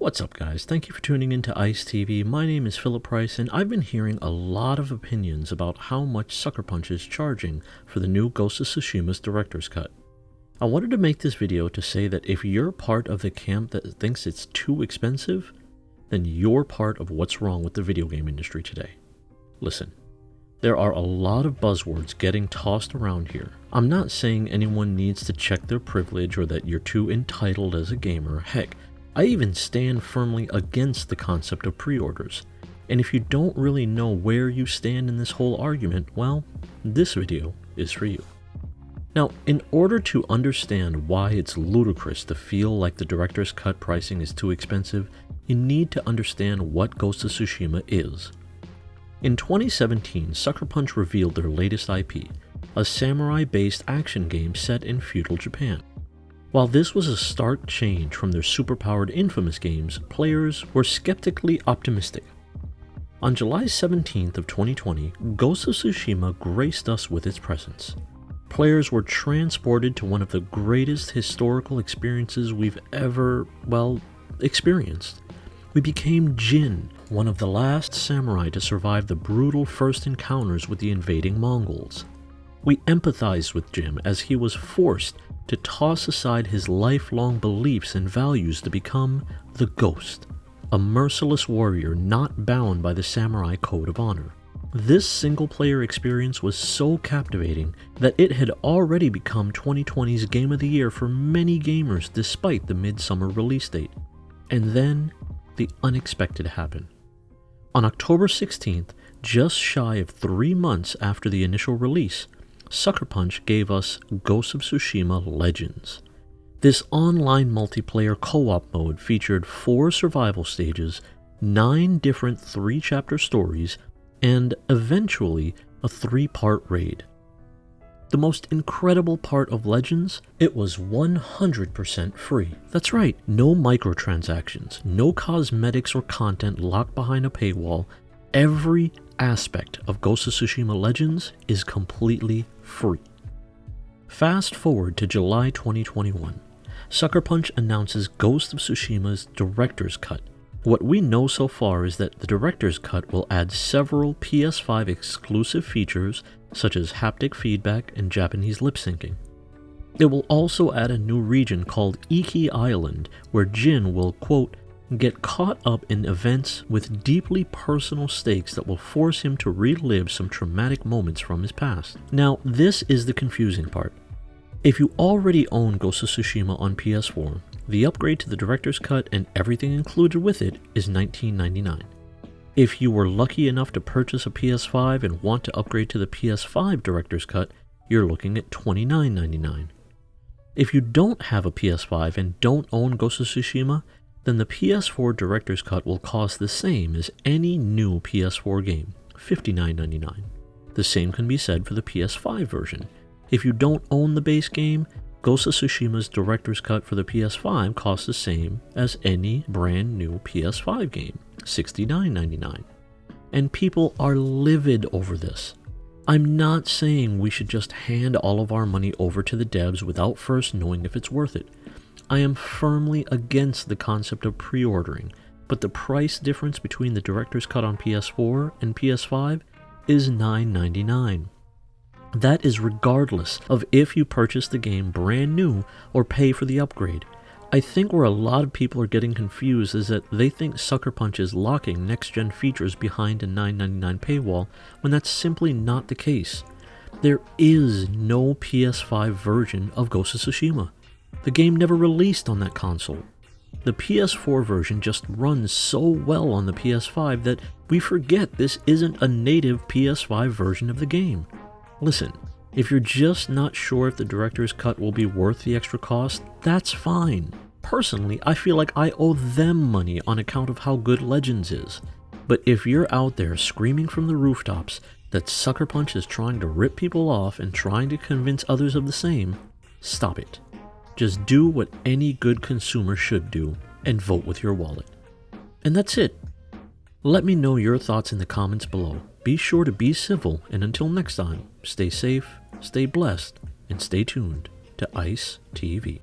What's up, guys? Thank you for tuning in to ICE TV. My name is Philip Price, and I've been hearing a lot of opinions about how much Sucker Punch is charging for the new Ghost of Tsushima's Director's Cut. I wanted to make this video to say that if you're part of the camp that thinks it's too expensive, then you're part of what's wrong with the video game industry today. Listen, there are a lot of buzzwords getting tossed around here. I'm not saying anyone needs to check their privilege or that you're too entitled as a gamer. Heck, I even stand firmly against the concept of pre-orders. And if you don't really know where you stand in this whole argument, well, this video is for you. Now, in order to understand why it's ludicrous to feel like the director's cut pricing is too expensive, you need to understand what Ghost of Tsushima is. In 2017, Sucker Punch revealed their latest IP, a samurai-based action game set in feudal Japan. While this was a stark change from their superpowered Infamous games, players were skeptically optimistic. On July 17th of 2020, Ghost of Tsushima graced us with its presence. Players were transported to one of the greatest historical experiences we've ever, experienced. We became Jin, one of the last samurai to survive the brutal first encounters with the invading Mongols. We empathized with Jin as he was forced to toss aside his lifelong beliefs and values to become the Ghost, a merciless warrior not bound by the samurai code of honor. This single-player experience was so captivating that it had already become 2020's Game of the Year for many gamers despite the midsummer release date. And then, the unexpected happened. On October 16th, just shy of 3 months after the initial release, Sucker Punch gave us Ghost of Tsushima Legends. This online multiplayer co-op mode featured 4 survival stages, 9 different 3-chapter stories, and eventually a 3-part raid. The most incredible part of Legends, it was 100% free. That's right, no microtransactions, no cosmetics or content locked behind a paywall. Every aspect of Ghost of Tsushima Legends is completely free. Fast forward to July 2021. Sucker Punch announces Ghost of Tsushima's Director's Cut. What we know so far is that the Director's Cut will add several PS5 exclusive features such as haptic feedback and Japanese lip syncing. It will also add a new region called Iki Island, where Jin will, quote, get caught up in events with deeply personal stakes that will force him to relive some traumatic moments from his past. Now, this is the confusing part. If you already own Ghost of Tsushima on PS4, the upgrade to the Director's Cut and everything included with it is $19.99. If you were lucky enough to purchase a PS5 and want to upgrade to the PS5 Director's Cut, you're looking at $29.99. If you don't have a PS5 and don't own Ghost of Tsushima, then the PS4 Director's Cut will cost the same as any new PS4 game, $59.99. The same can be said for the PS5 version. If you don't own the base game, Ghost of Tsushima's Director's Cut for the PS5 costs the same as any brand new PS5 game, $69.99. And people are livid over this. I'm not saying we should just hand all of our money over to the devs without first knowing if it's worth it. I am firmly against the concept of pre-ordering, but the price difference between the Director's Cut on PS4 and PS5 is $9.99. That is regardless of if you purchase the game brand new or pay for the upgrade. I think where a lot of people are getting confused is that they think Sucker Punch is locking next-gen features behind a $9.99 paywall when that's simply not the case. There is no PS5 version of Ghost of Tsushima. The game never released on that console. The PS4 version just runs so well on the PS5 that we forget this isn't a native PS5 version of the game. Listen, if you're just not sure if the Director's Cut will be worth the extra cost, that's fine. Personally, I feel like I owe them money on account of how good Legends is. But if you're out there screaming from the rooftops that Sucker Punch is trying to rip people off and trying to convince others of the same, stop it. Just do what any good consumer should do and vote with your wallet. And that's it. Let me know your thoughts in the comments below. Be sure to be civil, and until next time, stay safe, stay blessed, and stay tuned to ICE TV.